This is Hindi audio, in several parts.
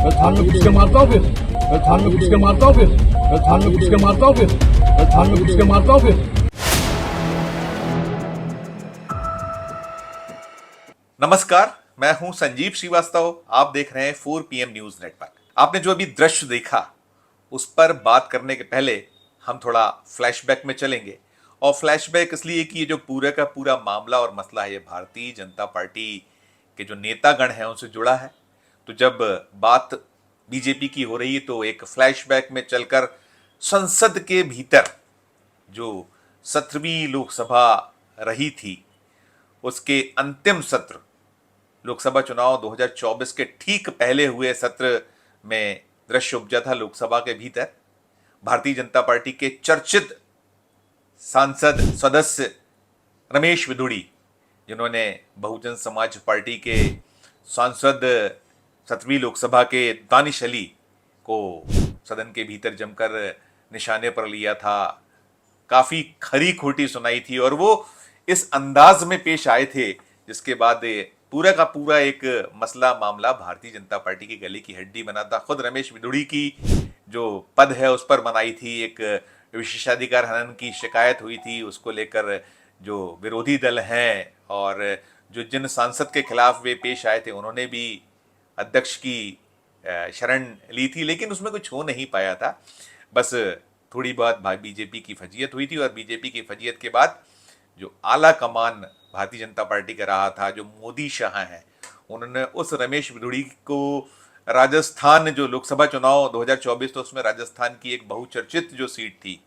मैं थान में घुस के मारता हूँ फिर, मैं थान में घुस के मारता हूँ फिर, मैं थान में घुस के मारता हूँ फिर, मैं थान में घुस के मारता हूँ फिर। नमस्कार, मैं हूं संजीव श्रीवास्तव। आप देख रहे हैं 4 PM न्यूज नेटवर्क। आपने जो अभी दृश्य देखा उस पर बात करने के पहले हम थोड़ा फ्लैशबैक में चलेंगे। और फ्लैशबैक इसलिए कि ये जो पूरा का पूरा मामला और मसला है ये भारतीय जनता पार्टी के जो नेतागण हैं उनसे जुड़ा है। तो जब बात बीजेपी की हो रही है तो एक फ्लैशबैक में चलकर संसद के भीतर जो 17वीं लोकसभा रही थी उसके अंतिम सत्र, लोकसभा चुनाव 2024 के ठीक पहले हुए सत्र में दृश्य उपजा था। लोकसभा के भीतर भारतीय जनता पार्टी के चर्चित सांसद सदस्य रमेश विदुड़ी, जिन्होंने बहुजन समाज पार्टी के सांसद 17वीं लोकसभा के दानिश अली को सदन के भीतर जमकर निशाने पर लिया था, काफी खरी खोटी सुनाई थी और वो इस अंदाज में पेश आए थे जिसके बाद पूरा का पूरा एक मसला मामला भारतीय जनता पार्टी की गले की हड्डी बना था। खुद रमेश विदुड़ी की जो पद है उस पर बनाई थी, एक विशेषाधिकार हनन की शिकायत हुई थी, उसको लेकर जो विरोधी दल हैं और जो जिन सांसद के खिलाफ वे पेश आए थे उन्होंने भी अध्यक्ष की शरण ली थी, लेकिन उसमें कुछ हो नहीं पाया था। बस थोड़ी बहुत बीजेपी की फजीयत हुई थी और बीजेपी की फजीयत के बाद जो आला कमान भारतीय जनता पार्टी का रहा था, जो मोदी शाह हैं, उन्होंने उस रमेश विदुड़ी को राजस्थान जो लोकसभा चुनाव 2024 तो उसमें राजस्थान की एक बहुचर्चित जो सीट थी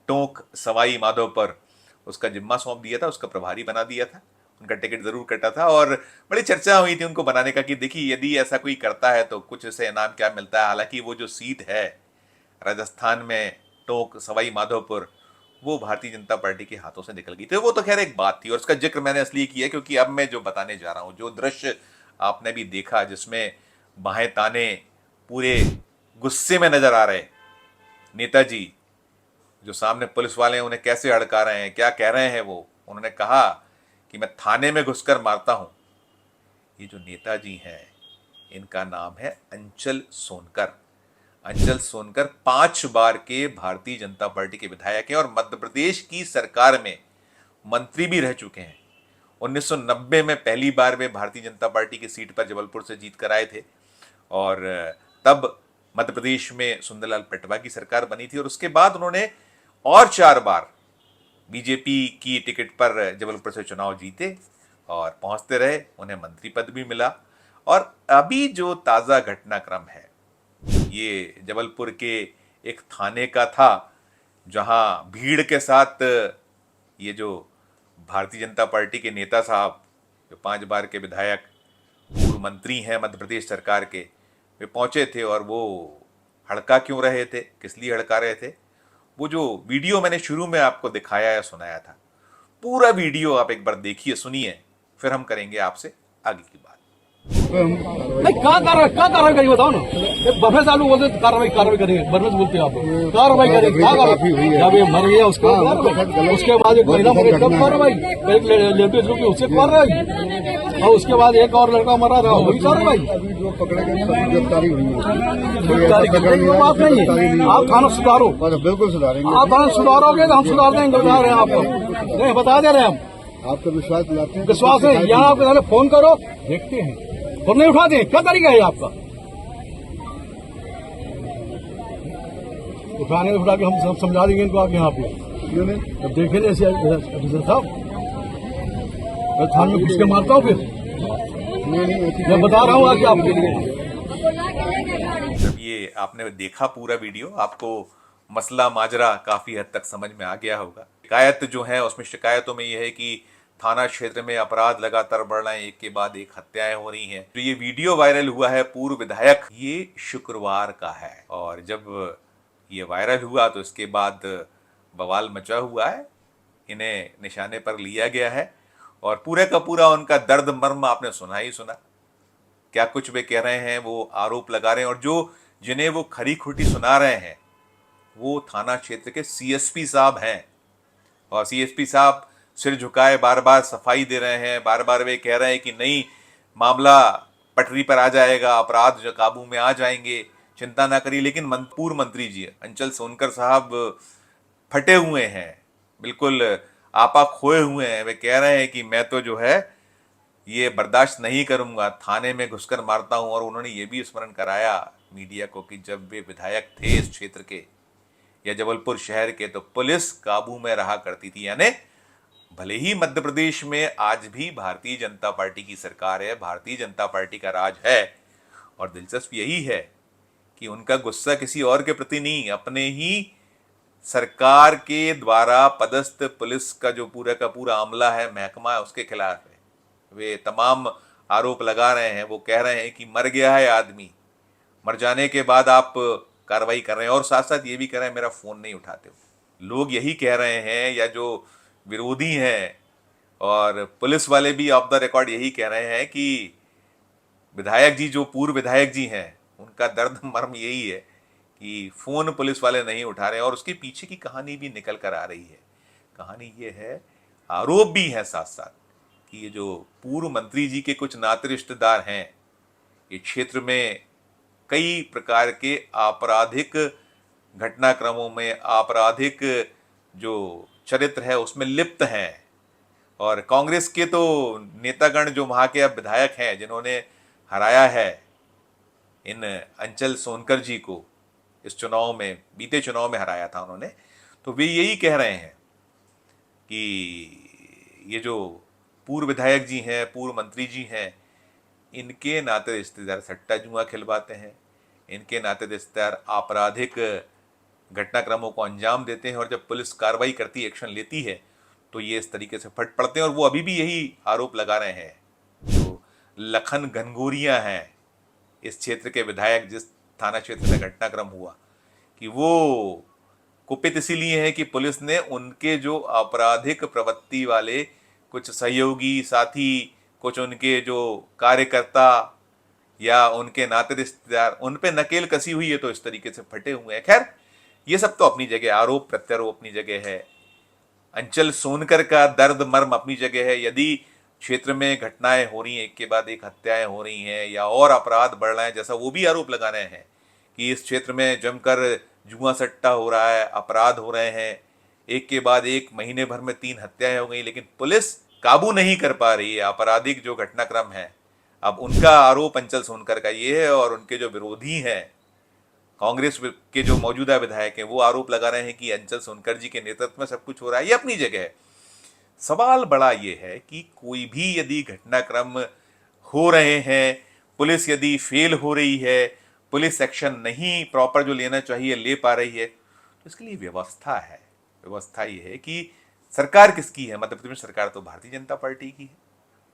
टोंक सवाई माधोपुर, उसका जिम्मा सौंप दिया था, उसका प्रभारी बना दिया था। उनका टिकट जरूर कटा था और बड़ी चर्चा हुई थी उनको बनाने का कि देखिए यदि ऐसा कोई करता है तो कुछ ऐसे इनाम क्या मिलता है। हालांकि वो जो सीट है राजस्थान में टोंक सवाई माधोपुर वो भारतीय जनता पार्टी के हाथों से निकल गई थी। वो तो खैर एक बात थी और उसका जिक्र मैंने इसलिए किया क्योंकि अब मैं जो बताने जा रहा हूं, जो दृश्य आपने भी देखा जिसमें बाहें ताने पूरे गुस्से में नजर आ रहे नेताजी, जो सामने पुलिस वाले हैं उन्हें कैसे हड़का रहे हैं, क्या कह रहे हैं वो, उन्होंने कहा कि मैं थाने में घुसकर मारता हूं। ये जो नेताजी हैं इनका नाम है अंचल सोनकर। अंचल सोनकर 5 बार के भारतीय जनता पार्टी के विधायक हैं और मध्य प्रदेश की सरकार में मंत्री भी रह चुके हैं। 1990 में पहली बार वे भारतीय जनता पार्टी की सीट पर जबलपुर से जीत कर आए थे और तब मध्य प्रदेश में सुंदरलाल पटवा की सरकार बनी थी और उसके बाद उन्होंने और 4 बार बीजेपी की टिकट पर जबलपुर से चुनाव जीते और पहुंचते रहे, उन्हें मंत्री पद भी मिला। और अभी जो ताज़ा घटनाक्रम है ये जबलपुर के एक थाने का था जहां भीड़ के साथ ये जो भारतीय जनता पार्टी के नेता साहब, जो 5 बार के विधायक पूर्व मंत्री हैं मध्य प्रदेश सरकार के, वे पहुंचे थे और वो हड़का क्यों रहे थे, किस लिए हड़का रहे थे, वो जो वीडियो मैंने शुरू में आपको दिखाया या सुनाया था, पूरा वीडियो आप एक बार देखिए, सुनिए, फिर हम करेंगे आपसे आगे की बात। नहीं क्या कार्रवाई करेंगे बताओ ना। बफे चालू बोलते कार्रवाई करेंगे, बफे बोलते हैं आप कार्रवाई करेंगे। क्या कार्रवाई जब ये मर गया उसके बाद एक महिला मर तब कार्रवाई, एक लेडीज रुकी उससे कार्रवाई और उसके बाद एक और लड़का मरा रहा वही कार्रवाई। बात नहीं है, आप थाना सुधारो, बिल्कुल सुधारेंगे। आप थाना सुधारोगे तो हम सुधार देंगे, बता रहे हैं आपको, नहीं बता दे रहे हैं हम, आपका विश्वास दिलाते हैं। विश्वास है यहाँ आपके सामने फोन करो देखते हैं, फोन नहीं उठाते हैं, क्या तरीका है आपका उठाने उठा के हम समझा देंगे इनको आगे यहाँ पे। अब देखे नहीं ऐसे साहब, मैं थान में घुस के मारता हूँ फिर, मैं बता रहा हूँ आगे आपको। जब ये आपने देखा पूरा वीडियो आपको मसला माजरा काफी हद तक समझ में आ गया होगा। शिकायत जो है उसमें शिकायतों में यह है कि थाना क्षेत्र में अपराध लगातार बढ़ रहे हैं, एक के बाद एक हत्याएं हो रही हैं। तो ये वीडियो वायरल हुआ है पूर्व विधायक, ये शुक्रवार का है और जब ये वायरल हुआ तो इसके बाद बवाल मचा हुआ है, इन्हें निशाने पर लिया गया है और पूरे का पूरा उनका दर्द मर्म आपने सुना ही सुना। क्या कुछ वे कह रहे हैं, वो आरोप लगा रहे हैं और जो जिन्हें वो खरी खोटी सुना रहे हैं वो थाना क्षेत्र के सीएसपी साहब हैं और सीएसपी साहब सिर झुकाए बार बार सफाई दे रहे हैं। बार बार वे कह रहे हैं कि नहीं, मामला पटरी पर आ जाएगा, अपराध जो काबू में आ जाएंगे, चिंता ना करिए। लेकिन पूर्व मंत्री जी अंचल सोनकर साहब फटे हुए हैं, बिल्कुल आपा खोए हुए हैं। वे कह रहे हैं कि मैं तो जो है ये बर्दाश्त नहीं करूंगा, थाने में घुसकर मारता हूं। और उन्होंने ये भी स्मरण कराया मीडिया को कि जब वे विधायक थे इस क्षेत्र के या जबलपुर शहर के, तो पुलिस काबू में रहा करती थी। यानी भले ही मध्य प्रदेश में आज भी भारतीय जनता पार्टी की सरकार है, भारतीय जनता पार्टी का राज है, और दिलचस्प यही है कि उनका गुस्सा किसी और के प्रति नहीं, अपने ही सरकार के द्वारा पदस्थ पुलिस का जो पूरा का पूरा अमला है, महकमा है, उसके खिलाफ है। वे तमाम आरोप लगा रहे हैं। वो कह रहे हैं कि मर गया है आदमी, मर जाने के बाद आप कार्रवाई कर रहे हैं, और साथ साथ ये भी कह रहे हैं मेरा फोन नहीं उठाते हो। लोग यही कह रहे हैं, या जो विरोधी हैं और पुलिस वाले भी ऑफ द रिकॉर्ड यही कह रहे हैं कि विधायक जी, जो पूर्व विधायक जी हैं, उनका दर्द मर्म यही है कि फोन पुलिस वाले नहीं उठा रहे हैं। और उसके पीछे की कहानी भी निकल कर आ रही है। कहानी ये है, आरोप भी है साथ साथ, कि ये जो पूर्व मंत्री जी के कुछ नाते रिश्तेदार हैं, ये क्षेत्र में कई प्रकार के आपराधिक घटनाक्रमों में, आपराधिक जो चरित्र है उसमें लिप्त हैं। और कांग्रेस के तो नेतागण जो वहाँ के अब विधायक हैं, जिन्होंने हराया है इन अंचल सोनकर जी को इस चुनाव में, बीते चुनाव में हराया था उन्होंने, तो वे यही कह रहे हैं कि ये जो पूर्व विधायक जी हैं, पूर्व मंत्री जी हैं, इनके नाते रिश्तेदार सट्टा जुआ खिलवाते हैं, इनके नाते रिश्तेदार आपराधिक घटनाक्रमों को अंजाम देते हैं, और जब पुलिस कार्रवाई करती, एक्शन लेती है, तो ये इस तरीके से फट पड़ते हैं। और वो अभी भी यही आरोप लगा रहे हैं। जो लखन घनघोरिया हैं, इस क्षेत्र के विधायक, जिस थाना क्षेत्र में घटनाक्रम हुआ, कि वो कुपित इसीलिए है कि पुलिस ने उनके जो आपराधिक प्रवृत्ति वाले कुछ सहयोगी साथी, कुछ उनके जो कार्यकर्ता या उनके नाते रिश्तेदार, उन पे नकेल कसी हुई है, तो इस तरीके से फटे हुए हैं। खैर, ये सब तो अपनी जगह, आरोप प्रत्यारोप अपनी जगह है, अंचल सोनकर का दर्द मर्म अपनी जगह है। यदि क्षेत्र में घटनाएं हो रही हैं, एक के बाद एक हत्याएं हो रही हैं, या और अपराध बढ़ रहे हैं, जैसा वो भी आरोप लगा रहे हैं कि इस क्षेत्र में जमकर जुआ सट्टा हो रहा है, अपराध हो रहे हैं, एक के बाद एक महीने भर में 3 हत्याएं हो गई, लेकिन पुलिस काबू नहीं कर पा रही है आपराधिक जो घटनाक्रम है। अब उनका आरोप अंचल सोनकर का ये है, और उनके जो विरोधी हैं, कांग्रेस के जो मौजूदा विधायक हैं, वो आरोप लगा रहे हैं कि अंचल सोनकर जी के नेतृत्व में सब कुछ हो रहा है। ये अपनी जगह है। सवाल बड़ा ये है कि कोई भी यदि घटनाक्रम हो रहे हैं, पुलिस यदि फेल हो रही है, पुलिस एक्शन नहीं प्रॉपर जो लेना चाहिए ले पा रही है, तो इसके लिए व्यवस्था है। व्यवस्था ये है कि सरकार किसकी है? मध्य प्रदेश में सरकार तो भारतीय जनता पार्टी की है।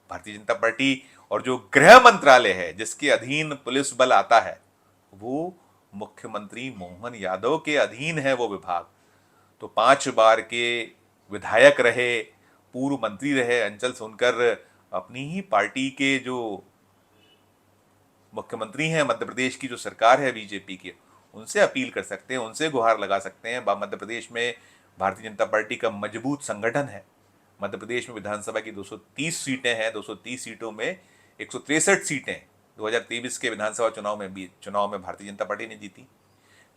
भारतीय जनता पार्टी, और जो गृह मंत्रालय है जिसके अधीन पुलिस बल आता है, वो मुख्यमंत्री मोहन यादव के अधीन है वो विभाग। तो 5 बार के विधायक रहे, पूर्व मंत्री रहे अंचल सोनकर, अपनी ही पार्टी के जो मुख्यमंत्री हैं, मध्य प्रदेश की जो सरकार है बीजेपी की, उनसे अपील कर सकते हैं, उनसे गुहार लगा सकते हैं। मध्य प्रदेश में भारतीय जनता पार्टी का मजबूत संगठन है। मध्य प्रदेश में विधानसभा की 230 सीटें हैं। 230 सीटों में 163 सीटें 2023 के विधानसभा चुनाव में भारतीय जनता पार्टी ने जीती।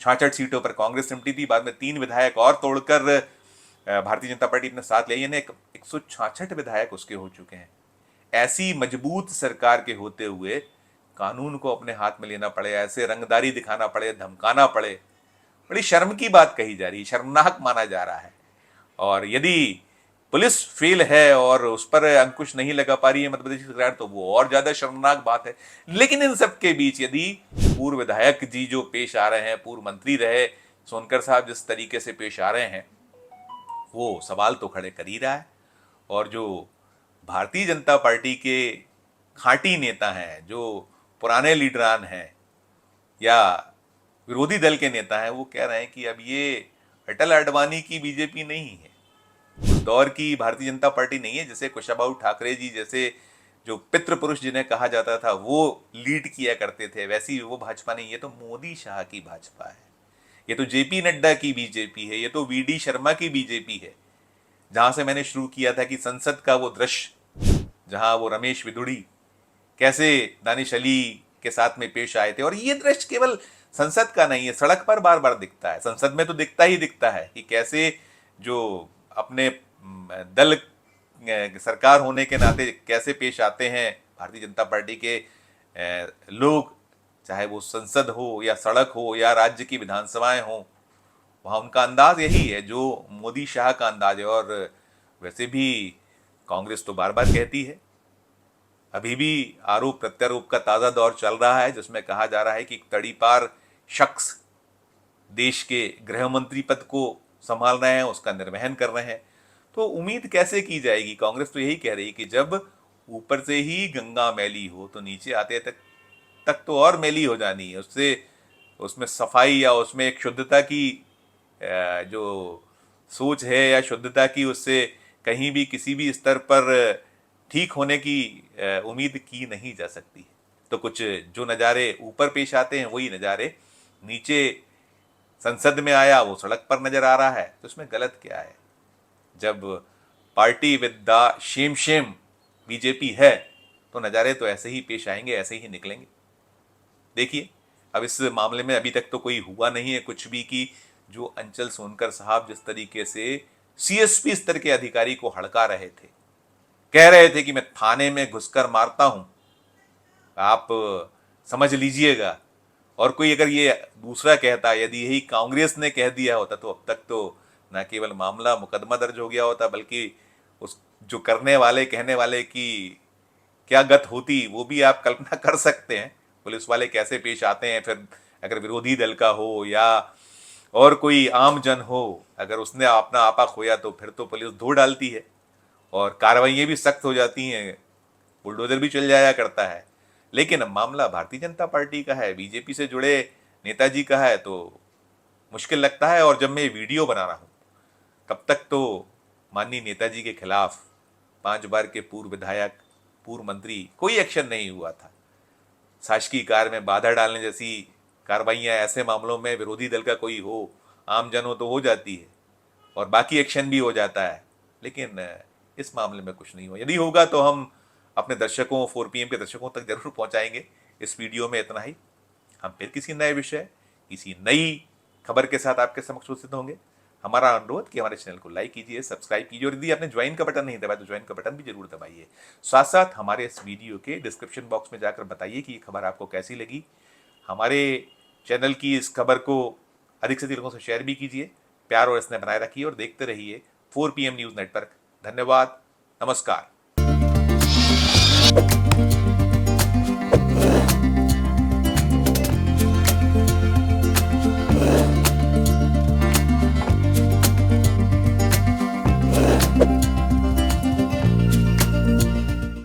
66 सीटों पर कांग्रेस सिमटी थी। बाद में 3 विधायक और तोड़कर भारतीय जनता पार्टी अपने साथ ले, यानी 166 विधायक उसके हो चुके हैं। ऐसी मजबूत सरकार के होते हुए कानून को अपने हाथ में लेना पड़े, ऐसे रंगदारी दिखाना पड़े, धमकाना पड़े, बड़ी शर्म की बात कही जा रही है, शर्मनाक माना जा रहा है। और यदि पुलिस फेल है और उस पर अंकुश नहीं लगा पा रही है मध्य प्रदेश सरकार, तो वो और ज्यादा शर्मनाक बात है। लेकिन इन सब के बीच यदि पूर्व विधायक जी जो पेश आ रहे हैं, पूर्व मंत्री रहे सोनकर साहब जिस तरीके से पेश आ रहे हैं, वो सवाल तो खड़े कर ही रहा है। और जो भारतीय जनता पार्टी के खांटी नेता हैं, जो पुराने लीडरान हैं या विरोधी दल के नेता हैं, वो कह रहे हैं कि अब ये अटल आडवाणी की बीजेपी नहीं है, उस दौर की भारतीय जनता पार्टी नहीं है, जैसे कुशाभाऊ ठाकरे जी जैसे जो पितृ पुरुष जिन्हें कहा जाता था वो लीड किया करते थे, वैसी वो भाजपा नहीं। ये तो मोदी शाह की भाजपा है, ये तो जेपी नड्डा की बीजेपी है, ये तो वीडी शर्मा की बीजेपी है। जहां से मैंने शुरू किया था कि संसद का वो दृश्य जहां वो रमेश विदुड़ी कैसे दानिश अली के साथ में पेश आए थे। और ये दृश्य केवल संसद का नहीं है, सड़क पर बार बार दिखता है। संसद में तो दिखता ही दिखता है कि कैसे जो अपने दल सरकार होने के नाते कैसे पेश आते हैं भारतीय जनता पार्टी के लोग, चाहे वो संसद हो या सड़क हो या राज्य की विधानसभाएं हो, वहाँ उनका अंदाज यही है जो मोदी शाह का अंदाज है। और वैसे भी कांग्रेस तो बार बार कहती है, अभी भी आरोप प्रत्यारोप का ताज़ा दौर चल रहा है जिसमें कहा जा रहा है कि एक तड़ीपार शख्स देश के गृह मंत्री पद को संभाल रहे हैं, उसका निर्वहन कर रहे हैं। तो उम्मीद कैसे की जाएगी? कांग्रेस तो यही कह रही है कि जब ऊपर से ही गंगा मैली हो तो नीचे आते तक तो और मैली हो जानी है। उससे उसमें सफाई या उसमें एक शुद्धता की जो सोच है या शुद्धता की, उससे कहीं भी किसी भी स्तर पर ठीक होने की उम्मीद की नहीं जा सकती। तो कुछ जो नज़ारे ऊपर पेश आते हैं वही नज़ारे नीचे संसद में आया वो सड़क पर नजर आ रहा है। तो उसमें गलत क्या है? जब party with the shame BJP है तो नज़ारे तो ऐसे ही पेश आएंगे, ऐसे ही निकलेंगे। देखिए, अब इस मामले में अभी तक तो कोई हुआ नहीं है कुछ भी कि जो अंचल सोनकर साहब जिस तरीके से सीएसपी स्तर के अधिकारी को हड़का रहे थे, कह रहे थे कि मैं थाने में घुसकर मारता हूं, आप समझ लीजिएगा। और कोई अगर ये दूसरा कहता, यदि यही कांग्रेस ने कह दिया होता तो अब तक तो न केवल मामला मुकदमा दर्ज हो गया होता, बल्कि उस जो करने वाले कहने वाले की क्या गत होती वो भी आप कल्पना कर सकते हैं। पुलिस वाले कैसे पेश आते हैं, फिर अगर विरोधी दल का हो या और कोई आम जन हो, अगर उसने अपना आपा खोया तो फिर तो पुलिस धो डालती है और कार्रवाइयाँ भी सख्त हो जाती हैं, बुलडोजर भी चल जाया करता है। लेकिन अब मामला भारतीय जनता पार्टी का है, बीजेपी से जुड़े नेताजी का है, तो मुश्किल लगता है। और जब मैं ये वीडियो बना रहा हूँ तब तक तो माननीय नेताजी के खिलाफ 5 बार के पूर्व विधायक, पूर्व मंत्री, कोई एक्शन नहीं हुआ था। शासकीय कार्य में बाधा डालने जैसी कार्रवाइयाँ ऐसे मामलों में विरोधी दल का कोई हो, आम जन हो तो हो जाती है और बाकी एक्शन भी हो जाता है। लेकिन इस मामले में कुछ नहीं हुआ। यदि होगा तो हम अपने दर्शकों, 4PM के दर्शकों तक जरूर पहुंचाएंगे। इस वीडियो में इतना ही। हम फिर किसी नए विषय, किसी नई खबर के साथ आपके समक्ष उपस्थित होंगे। हमारा अनुरोध कि हमारे चैनल को लाइक कीजिए, सब्सक्राइब कीजिए और यदि आपने ज्वाइन का बटन नहीं दबाया तो ज्वाइन का बटन भी जरूर दबाइए। साथ साथ हमारे इस वीडियो के डिस्क्रिप्शन बॉक्स में जाकर बताइए कि ये खबर आपको कैसी लगी। हमारे चैनल की इस खबर को अधिक से अधिक लोगों से शेयर भी कीजिए। प्यार और स्नेह बनाए रखिए और देखते रहिए 4PM न्यूज़ नेटवर्क। धन्यवाद, नमस्कार।